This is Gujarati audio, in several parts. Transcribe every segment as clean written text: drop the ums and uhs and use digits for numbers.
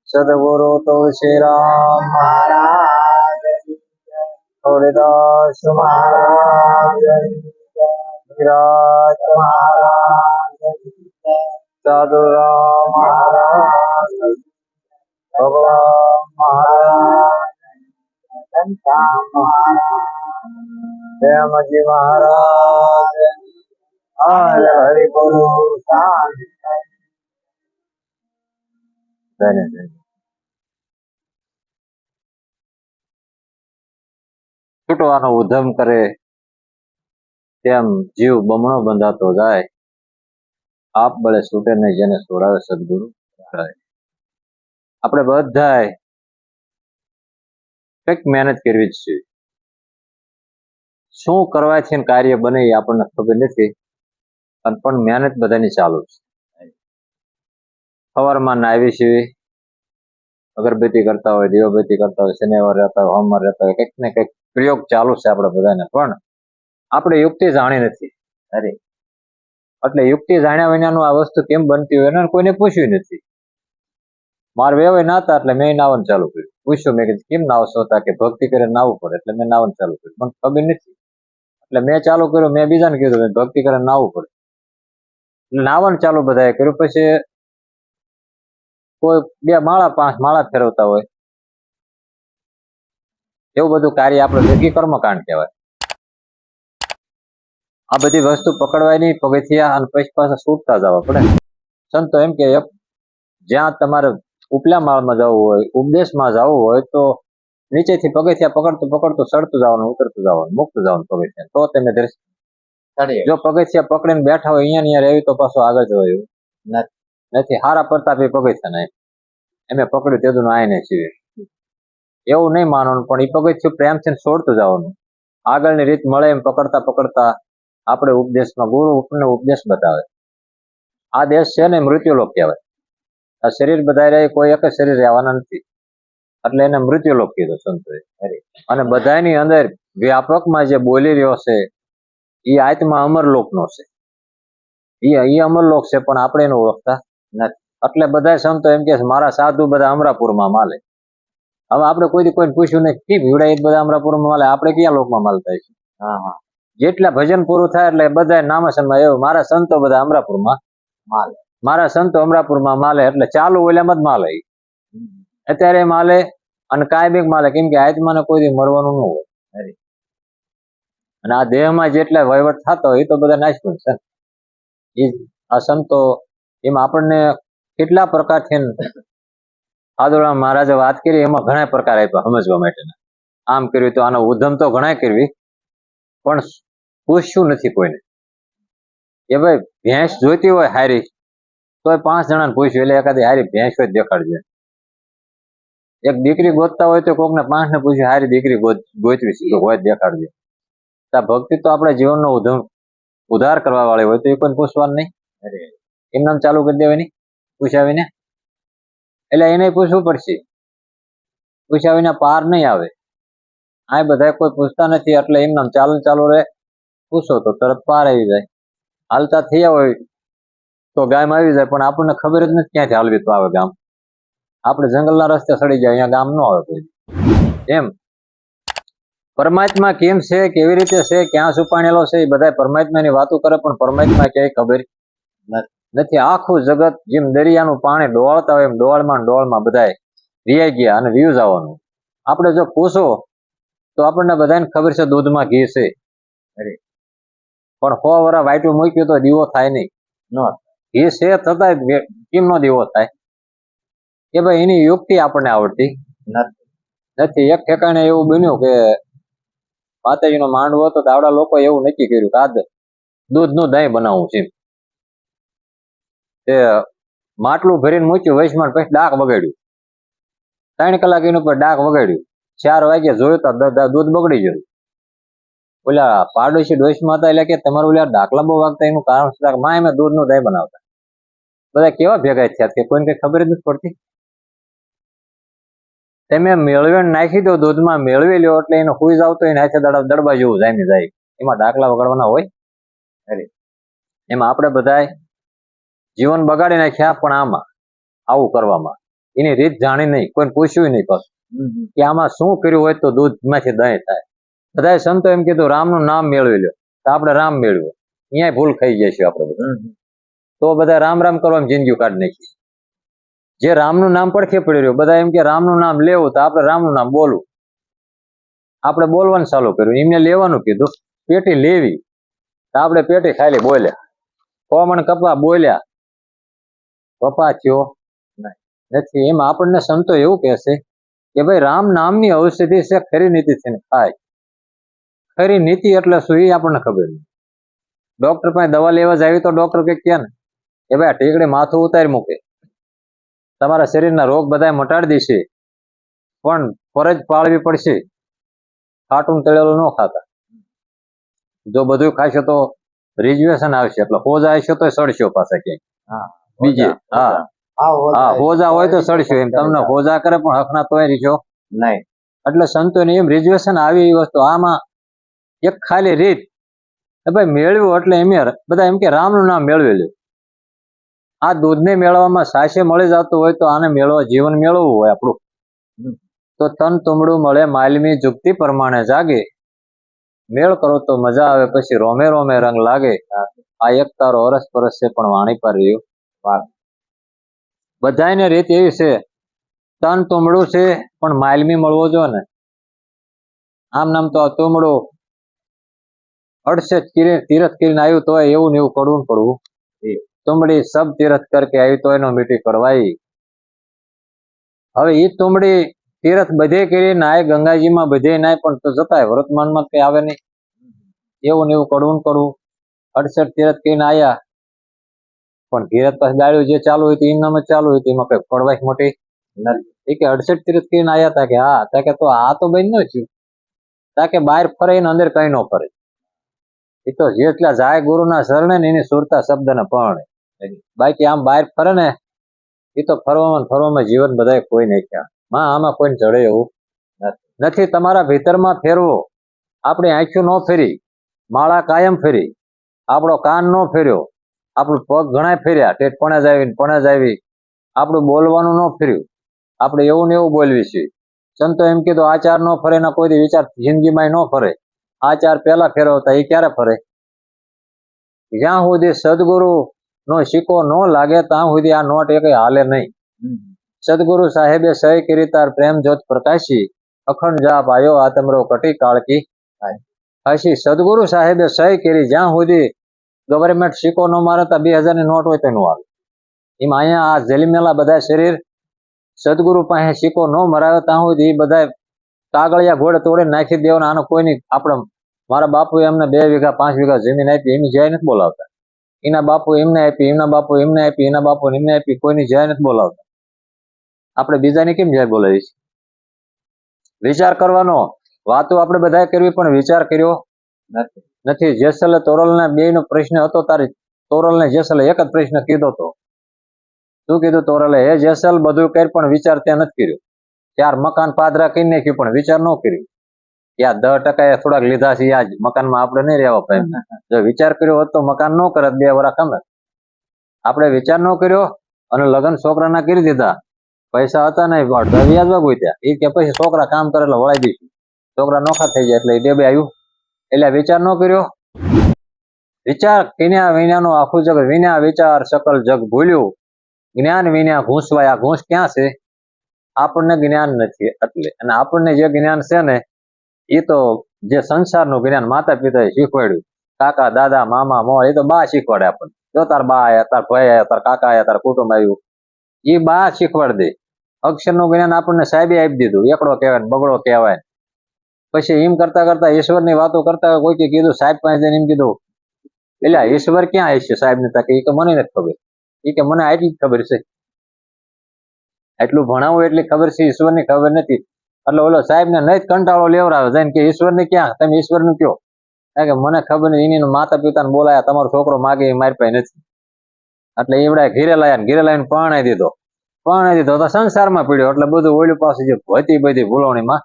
સદગુરુ તુલસીરામ મહારાજ, હરિદાસ મહારાજ, વિરાજ મહારાજ, સાધુરામ મહારાજ, ભગવાન મહારાજ, પ્રેમજી મહારાજ, હરે હરિ ગુરુ છૂટવાનો ઉધમ કરે તેમ જીવ બમણો બંધાતો જાય. આપ બળે છૂટે નહીં જેને છોડાવે સદગુરુ. આપણે બધાય કંઈક મહેનત કરવી જ છે. શું કરવાથી કાર્ય બને એ આપણને ખબર નથી, પણ મહેનત બધાની ચાલુ છે. સવારમાં નાવી છીએ, અગરબત્તી કરતા હોય, દીવાબત્તી કરતા હોય, શનિવાર રહેતા હોય, સોમવાર રહેતા હોય, કંઈક ને કંઈક પ્રયોગ ચાલુ છે આપણે બધાને, પણ આપણે યુક્તિ જાણી નથી. અરે એટલે યુક્તિ જાણ્યા વિનાનું આ વસ્તુ કેમ બનતી હોય એને કોઈને પૂછ્યું નથી. મારે વેવાય નાતા એટલે મેં નાવાનું ચાલુ કર્યું. પૂછ્યું મેં કીધું કેમ નાવશો? હતા કે ભક્તિ કરીને નાવું પડે એટલે મેં નાવાનું ચાલુ કર્યું. મને ખબર નથી એટલે મેં ચાલુ કર્યું. મેં બીજાને કીધું ભક્તિ કરીને નાવું પડે એટલે નાવાનું ચાલુ બધાએ કર્યું. પછી કોઈ 2 માળા 5 માળા ફેરવતા હોય, એવું બધું કાર્ય આપણે ભેગી કર્મકાંડ કહેવાય. આ બધી વસ્તુ પકડવાની પગથિયા અને પછી પાછા છૂટતા જવા પડે. સંતો એમ કે જ્યાં તમારે ઉપલા માળમાં જવું હોય, ઉપદેશમાં જવું હોય તો નીચેથી પગથિયા પકડતું પકડતું ચડતું જવાનું, ઉતરતું જવાનું, મુકતું જવાનું પગથિયા, તો તમે દર્શન. જો પગથિયા પકડીને બેઠા હોય અહીંયા રહેવી તો પાછું આગળ જવાયું નથી. હારા પ્રતાપે પગથિયા નહીં એમે પકડ્યું તેદું આઈને છીએ એવું નહીં માનવાનું, પણ એ પગથિયું પ્રેમથી છોડતું જવાનું. આગળની રીત મળે એમ પકડતા પકડતા આપણે ઉપદેશમાં ગુરુ આપણને ઉપદેશ બતાવે. આ દેશ છે ને મૃત્યુલોક કહેવાય. આ શરીર બધા રહે, કોઈ એક જ શરીર રહેવાના નથી, એટલે એને મૃત્યુલોક કીધો સંતોએ. અને બધાની અંદર વ્યાપકમાં જે બોલી રહ્યો છે એ આત્મા અમરલોકનો છે. એ અમરલોક છે, પણ આપણે એને ઓળખતા નથી. એટલે બધા સંતો એમ કે મારા સાધુ બધા અમરાપુરમાં માલે. હવે આપણે કોઈને પૂછ્યું નહીં કેમ વિવડાય બધા અમરાપુરમાં માલે, આપણે કયા લોકમાં માલતા છે? જેટલા ભજન પૂરું થાય એટલે બધા નામાસનમાં એવું મારા સંતો બધા અમરાપુરમાં માલે, મારા સંતો અમરાપુરમાં માલે, એટલે ચાલુ ઓલામાં જ માલે. અત્યારે માલે અને કાયમિક માલે, કેમ કે આત્માને કોઈ મરવાનું ન હોય. અને આ દેહમાં જેટલા વહીવટ થતો હોય એ તો બધા નાશવંત છે. એ આ સંતો એમાં આપણને કેટલા પ્રકારથી આદોળા મહારાજે વાત કરી, એમાં ઘણા પ્રકાર આપ્યા સમજવા માટેના. આમ કર્યું તો આનો ઉધમ તો ઘણા કરવી, પણ પૂછ્યું નથી કોઈને. એ ભાઈ ભેંસ જોઈતી હોય હારી તો 5 જણાને પૂછ્યું, એટલે એકાદી હારી ભેંસ હોય દેખાડજે. એક દીકરી ગોતતા હોય તો કોકને 5 ને પૂછ્યું હારી દીકરી ગોતવી હોય દેખાડજે. આ ભક્તિ તો આપણા જીવનનો ઉધાર કરવા વાળી હોય તો એ કોઈ પૂછવાનું નહીં, એમ નામ ચાલુ કરી દેવાની પૂછાવીને. એટલે એને પૂછવું પડશે, પૂછાવીને પાર નહીં આવે. આ બધા કોઈ પૂછતા નથી એટલે એમ નામ ચાલુ રહે. પૂછો તો તરત પાર આવી જાય. હાલતા થયા હોય તો ગામ આવી જાય, પણ આપણને ખબર જ નથી ક્યાંથી હાલવી તો આવે ગામ. આપણે જંગલના રસ્તે સડી જાય, અહીંયા ગામ ન આવે કોઈ. એમ પરમાત્મા કેમ છે, કેવી રીતે છે, ક્યાં છુપાણેલો છે, એ બધા પરમાત્માની વાતો કરે, પણ પરમાત્મા ક્યાંય ખબર નથી. આખું જગત જેમ દરિયાનું પાણી ડોળતા હોય એમ ડોળમાં બધા રિયાઈ ગયા અને વ્યૂ જવાનું. આપણે જો પૂછો તો આપણને બધાને ખબર છે દૂધમાં ઘી છે, પણ 100 વર્ષ વાયટું મૂક્યું તો દીવો થાય નહીં. ઘી છે છતાં કેમ નો દીવો થાય? કે ભાઈ એની યુક્તિ આપણને આવડતી નથી. એક ઠેકાણે એવું બન્યું કે માતાજીનો માંડવો હતો, આવડા લોકો એવું નક્કી કર્યું કે આ દૂધનું દહીં બનાવવું છે. તે માટલું ભરીને મૂક્યું વૈશ્વમાં, પછી ડાક વગાડ્યું. 3 કલાક એની ઉપર ડાક વગાડ્યું. 4 વાગે જોયું તો દૂધ બગડી ગયું. ઓલા પાડોશી ડોશમાં હતા એટલે કે તમારે ઓલા ડાકલા બહુ વાગતા, એનું કારણ છે માં એમ દૂધનું દહીં બનાવતા. બધા કેવા ભેગા થયા કે કોઈને કઈ ખબર જ નથી પડતી. તમે મેળવીને નાખી દો દૂધમાં, મેળવી લ્યો એટલે એને સુઈ જાવ તો એને હાથે દડબા જેવું જામી જાય. એમાં ડાકલા વગાડવાના હોય? એમાં આપણે બધા જીવન બગાડી નાખ્યા, પણ આમાં આવું કરવામાં એની રીત જાણી નહીં, કોઈને પૂછ્યું નહીં પાછું કે આમાં શું કર્યું હોય તો દૂધમાંથી દહીં થાય. બધા સંતો એમ કીધું રામનું નામ મેળવી લ્યો, તો આપણે રામ મેળવ્યું. અહીંયા ભૂલ ખાઈ જઈશું આપણે બધા. તો બધા રામ રામ કરવામાં જિંદગી કાઢી નાખી. જે રામનું નામ પડખે પડી રહ્યું, બધા એમ કે રામનું નામ લેવું તો આપણે રામનું નામ બોલવું. આપણે બોલવાનું ચાલુ કર્યું, એમને લેવાનું કીધું, પેટી લેવી તો આપણે પેટી ખાલી બોલ્યા, કોમણ કપા બોલ્યા, કપા થયો નથી. એમ આપણને સંતો એવું કહેશે કે ભાઈ રામ નામની ઔષધિ છે, ખરી નીતિથી ખાય. ખરી નીતિ એટલે શું એ આપણને ખબર નહીં. ડોક્ટર પાસે દવા લેવા જાય તો ડોક્ટર કે ને કે ભાઈ ટીકડી માથું ઉતારી મૂકે, તમારા શરીરના રોગ બધા મટાડી દેશે, પણ ફરજ પાળવી પડશે. ખાટું તળેલું ન ખાતા. જો બધું ખાશો તો રિઝર્વેશન આવશે, એટલે હોજા આવશે તો સડશો પાછા ક્યાંય બીજે. હા હોજા હોય તો સડશો. એમ તમને હોજા કરે પણ હકના તોય રીશો નહીં. એટલે સંતોને એમ રિઝર્વેશન આવી એ વસ્તુ. આમાં એક ખાલી રીત ભાઈ મેળવ્યું એટલે એમ બધા એમ કે રામનું નામ મેળવી લે. આ દૂધને મેળવવામાં સાસે મળી જતું હોય તો આને મેળવવા, જીવન મેળવવું હોય આપણું, તો તન તુમડું મળે માલમી જુગતી પ્રમાણે જાગે. મેળ કરો તો મજા આવે, પછી રોમે રોમે રંગ લાગે. આ એક તારો અરસ પરસ છે પણ વાણી પર રહ્યું. બધાને રીત એવી છે, તન તુમડું છે પણ માલમી મળવો જો ને. આમ નામ તો આ તુમડું અડસે તીરથ કરીને આવ્યું તો એવું ને એવું કડવું પડવું. તુમડી સબ તીરથ કરકે આવી તો એનો મીઠી કડવાઈ. હવે એ તુમડી તીરથ બધે કરી નાય, ગંગાજીમાં બધે નાય, પણ તો જતાય વર્તમાનમાં કઈ આવે નહીં. એવું ને એવું કડવું કરવું. 68 તીરથ કરીને આયા, પણ તીરથ પાસે ગાળ્યું જે ચાલુ હોય એમ નામ જ ચાલુ હોય, એમાં કઈ કડવાઈ મોટી નથી. કે 68 તીરથ કરીને આયા તા કે હા, તા કે તો આ તો બંધ ન થયું. તા કે બહાર ફરે ને અંદર કઈ ન ફરે. એ તો જેટલા જાય ગુરુના શરણે ને એની સુરતા શબ્દને પરણે. બાકી આમ બહાર ફરે ને એ તો ફરવામાં જીવન બધા કોઈ નહીં ક્યાં. આમાં કોઈ જડે એવું નથી. તમારા ભીતરમાં ફેરવો. આપણી આંખો ન ફેરી, માળા કાયમ ફેરી, આપણો કાન ન ફેર્યો, આપણું પગ ઘણા ફેર્યા, ઠેઠ પણ જ આવી. આપણું બોલવાનું ન ફેર્યું, આપણે એવું ને એવું બોલવી છે. સંતો એમ કીધું આચાર ન ફરે ના કોઈ વિચાર જિંદગીમાં ન ફરે. આચાર પેલા ફેરવતા એ ક્યારે ફરે? જ્યાં સુધી સદગુરુ નો સિક્કો ન લાગે ત્યાં સુધી આ નોટ એ કઈ હાલે નહીં. સદગુરુ સાહેબે સહી કરી તાર પ્રેમ જ્યોત પ્રકાશી, અખંડ જાપ આયો આતમરો કટી કાળકી હાશી. સદગુરુ સાહેબે સહી કરી, જ્યાં સુધી ગવર્મેન્ટ સિક્કો ન મારે તો 2000 ની નોટ હોય તો નું આવે. એમાં અહીંયા આ જલમેલા બધા શરીર સદગુરુ પાસે સિક્કો ન મરાવે ત્યાં સુધી એ બધા કાગળિયા ઘોડે તોડે નાખી દેવાના. આનો કોઈની આપણે મારા બાપુએ અમને 2 વીઘા 5 વીઘા જમીન આપી, એની જય નથી બોલાવતા. એના બાપુ એમને આપી, એમના બાપુ એમને આપી, એના બાપુ એમને આપી, કોઈની જય નથી બોલાવતા. આપણે બીજાની કેમ જય બોલાવી છે? વિચાર કરવાનો. વાતો આપણે બધા કરવી, પણ વિચાર કર્યો નથી. જેસલે તોરલને 2 નો પ્રશ્ન હતો, તારી તોરલને જેસલે એક જ પ્રશ્ન કીધો હતો. શું કીધું તોરલે? હે જેસલ બધું કર પણ વિચાર ત્યાં નથી કર્યો. 4 મકાન પાદરા કરી નાખ્યું પણ વિચાર ન કર્યો. યા 10% થોડાક લીધા છે, આજ મકાનમાં આપણે નહીં રહેવા પામે. જો વિચાર કર્યો હોત તો મકાન ન કરત, 2 વર્ષ કમે. આપણે વિચાર ન કર્યો અને લગ્ન છોકરાના કરી દીધા. પૈસા હતા ને અડધા વ્યાજવા ગોત્યા. એ કે પછી છોકરા કામ કરે એટલે વળાઈ દઈશું, છોકરા નોખા થઈ જાય એટલે એ ડેબે આવ્યું. એટલે વિચાર ન કર્યો. વિચાર વિના વિનાનું આખું જગ, વિના વિચાર સકલ જગ ભૂલ્યું. જ્ઞાન વિના ઘૂંસવાય. આ ઘૂંસ ક્યાં છે? આપણને જ્ઞાન નથી એટલે. અને આપણને જે જ્ઞાન છે ને એ તો જે સંસારનું જ્ઞાન માતા પિતાએ શીખવાડ્યું. કાકા દાદા મામા મોળ એ તો બા શીખવાડે આપણને. જો તાર બા આયા, તાર ભાઈ આયા, તાર કાકા આયા, તાર કુટુંબ આવ્યું, એ બા શીખવાડ દે. અક્ષરનું જ્ઞાન આપણને સાહેબે આપી દીધું. એકડો કહેવાય, બગડો કહેવાય. પછી એમ કરતા કરતા ઈશ્વરની વાતો કરતા કોઈ કીધું સાહેબ પાસે એમ કીધું, એટલે ઈશ્વર ક્યાં હશે સાહેબ ને? તકે એ કે મને નથી ખબર. એ કે મને આટલી જ ખબર છે, એટલું ભણાવું એટલી ખબર છે, ઈશ્વરની ખબર નથી. એટલે ઓલો સાહેબ ને નહીં કંટાળો લેવડાવે જાય કે ઈશ્વરની ક્યાં, તમે ઈશ્વરનું કયો? કે મને ખબર નહીં. એની માતા પિતાને બોલાયા, તમારો છોકરો માગે એ મારી પાસે નથી. એટલે એવડા ઘેરે લાવીને પરણાવી દીધો તો સંસારમાં પીડ્યો. એટલે બધું ઓળ્યું પાછું જે હતી બધી ભૂલોણીમાં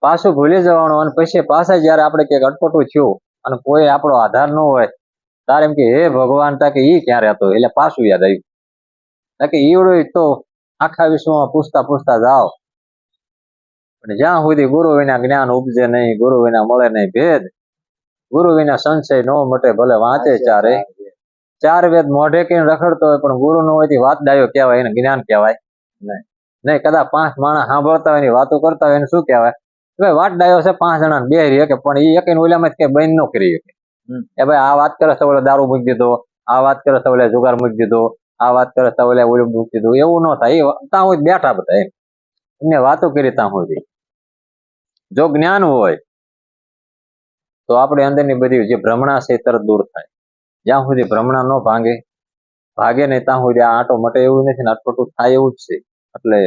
પાછું ભૂલી જવાનું. અને પછી પાછા જયારે આપણે ક્યાંક અટપટું થયું અને કોઈ આપણો આધાર ન હોય તારે એમ કે હે ભગવાન, તા કે ઈ ક્યાં રહેતો? એટલે પાછું યાદ આવ્યું કે ઈવડો તો આખા વિશ્વમાં પૂછતા પૂછતા જાઓ, પણ જ્યાં સુધી ગુરુ વિના જ્ઞાન ઉપજે નહીં, ગુરુ વિના મળે નહીં ભેદ, ગુરુ વિના સંશય નો મટે ભલે વાંચે ચારે ચાર વેદ મોઢે કઈ રખડતો હોય પણ ગુરુ નો હોય વાત ડાયો કહેવાય, એને જ્ઞાન કહેવાય નહીં. કદાચ 5 માણસ સાંભળતા હોય વાતો કરતા હોય એને શું કહેવાય? ભાઈ વાત ડાયો છે, 5 જણા બે રહી કે પણ એ એક ઓલામાં કઈ બંધ ન કરી શકે. એ ભાઈ આ વાત કરે તો ઓલે દારૂ મૂકી દીધો, આ વાત કરે તો ઓલે જુગાર મૂકી દીધો, આ વાત કરે તો ઓલે ઓલું મૂકી દીધું, એવું ન થાય. એ ત્યાં હોય બેઠા બધા એમને વાતો કરી ત્યાં સુધી. જો જ્ઞાન હોય તો આપણે અંદરની બધી જે ભ્રમણા છે એ તરત દૂર થાય. જ્યાં સુધી ભ્રમણા ન ભાગે નહીં ત્યાં સુધી આ આંટો મટે એવું નથી ને અટપટું થાય એવું જ છે. એટલે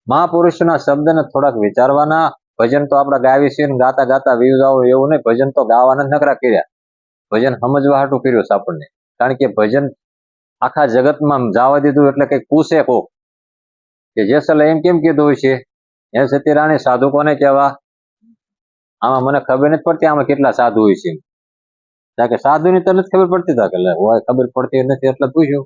મહાપુરુષના શબ્દને થોડાક વિચારવાના. ભજન તો આપણે ગાવી છીએ ગાતા ગાતા વ્યુ જાવ એવું નહીં. ભજન તો ગાવાના જ નકરા કર્યા, ભજન સમજવા હાટું કર્યું છે આપણને. કારણ કે ભજન આખા જગતમાં જવા દીધું એટલે કઈ પૂછે કોક કે જેસલે એમ કેમ કીધું હોય છે, હે સતી રાણી સાધુ કોને કહેવા? આમાં મને ખબર નથી પડતી આમાં કેટલા સાધુ હોય છે. કે સાધુની તો નથી ખબર પડતી તા કે હોય ખબર પડતી નથી એટલે પૂછ્યું.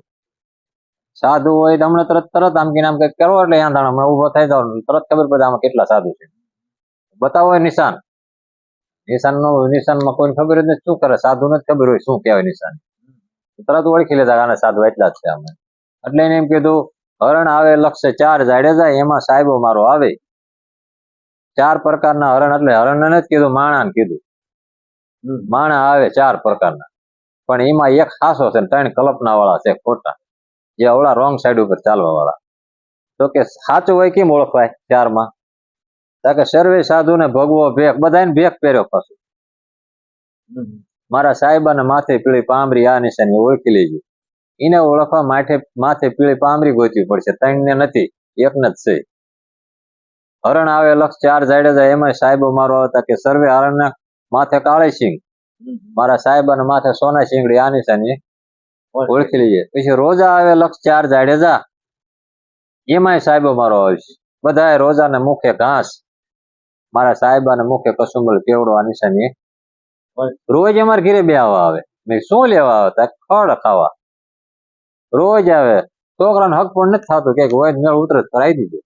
સાધુ હોય તો હમણાં તરત આમ કે આમ કઈક કરો એટલે હમણાં ઉભો થઈ જાવ તરત ખબર પડે આમાં કેટલા સાધુ છે. બતાવો નિશાન, નિશાનમાં કોઈને ખબર જ નથી શું કરે, સાધુ નથી ખબર હોય શું કહેવાય નિશાન, તરત ઓળખી લેતા આના સાધુ એટલા જ છે અમે. એટલે એને એમ કીધું હરણ આવે લક્ષે 4 જાડે જાય, એમાં સાહેબો મારો આવે. 4 પ્રકારના હરણ, એટલે હરણ નથી કીધું માણાને કીધું. માણા આવે 4 પ્રકારના, પણ એમાં એક ખાસો છે 3 કલ્પના વાળા છે ખોટા, જે અવળા રોંગ સાઈડ ઉપર ચાલવા વાળા. તો કે સાચું હોય કેમ ઓળખવાય 4માં? કે સર્વે સાધુ ને ભગવો ભેખ, બધાને ભેખ પહેર્યો પાછું. મારા સાહેબાને માથે પીળી પાંબરી આ નિશાની ઓળખી લેજો. એને ઓળખવા માથે પીળી પાંબરી ગોતવી પડશે, 3 ને નથી, 1 ને જ છે. હરણ આવે લક્ષ 4 જાડે જાય, એમાં સાહેબો મારો હતા કે સર્વે હરણ માથે કાળી સિંગ, મારા સાહેબાને માથે સોના શીંગડી આ નિશાની ઓળખી લઈએ. પછી રોજા આવે લક્ષ 4 જાડે જા, એમાંય સાહેબો મારો આવશે. બધા રોજાને મુખે ઘાસ, મારા સાહેબાને મુખે કસુંબલ કેવડો આ નિશાની. રોજ અમારે ઘરે બે આવે, મેં શું લેવા આવતા? ખડ ખાવા રોજ આવે. છોકરાને હક પણ નથી થતું કે હોય મેળ ઉતરે કરાવી દીધું.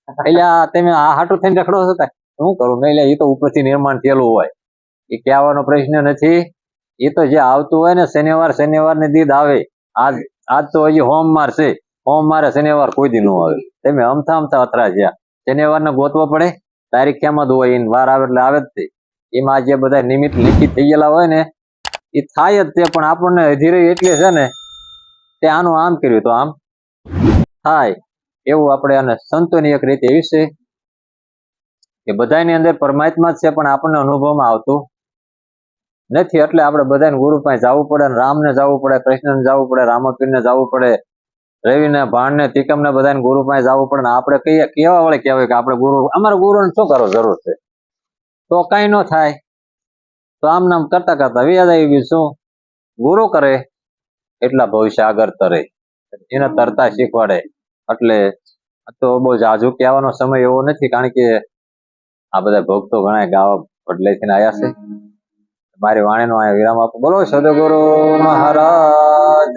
એટલે તમે આ હાટું થઈને રખડો છો, શું કરું મેં? એ તો ઉપરથી નિર્માણ થયેલું હોય, એ કહેવાનો પ્રશ્ન નથી. એ તો જે આવતું હોય ને શનિવાર ને દીદ આવે. આજ તો હજી હોમવાર છે, હોમવારે શનિવાર કોઈ દી ન આવે. તમે અમથા અથરા જ્યાં શનિવાર ને ગોતવો પડે, તારીખ ક્યાંમાં જ હોય, વાર આવે એટલે આવે જ તે. એમાં જે બધા નિમિત્ત લિખિત થઈ ગયેલા હોય ને એ થાય જ તે, પણ આપણને અધીરે એટલે છે ને તે આનું આમ કર્યું તો આમ થાય એવું. આપણે આને સંતોની એક રીતે એવી છે કે બધાની અંદર પરમાત્મા જ છે, પણ આપણને અનુભવમાં આવતું નથી. એટલે આપણે બધાને ગુરુ પાસે જવું પડે, રામને જવું પડે, કૃષ્ણને જવું પડે, રામપીરને જવું પડે, રવિને ભાણને તીકમને બધાને ગુરુ પાસે જવું પડે. આપણે કેવા વળે કહેવાય કે આપણે ગુરુ, અમારા ગુરુને શું કરો જરૂર છે? તો કઈ ન થાય. તો આમ નામ કરતા કરતા વ્યાજ આવી શું ગુરુ કરે એટલા ભવિષ્ય આગળ તરે, એને તરતા શીખવાડે. એટલે તો બહુ જાજુ કહેવાનો સમય એવો નથી, કારણ કે આ બધા ભક્તો ઘણા ગાવા બદલાઈથી આવ્યા છે. મારી વાણીનો વિરામ આપો. બોલો સદગુરુ મહારાજ.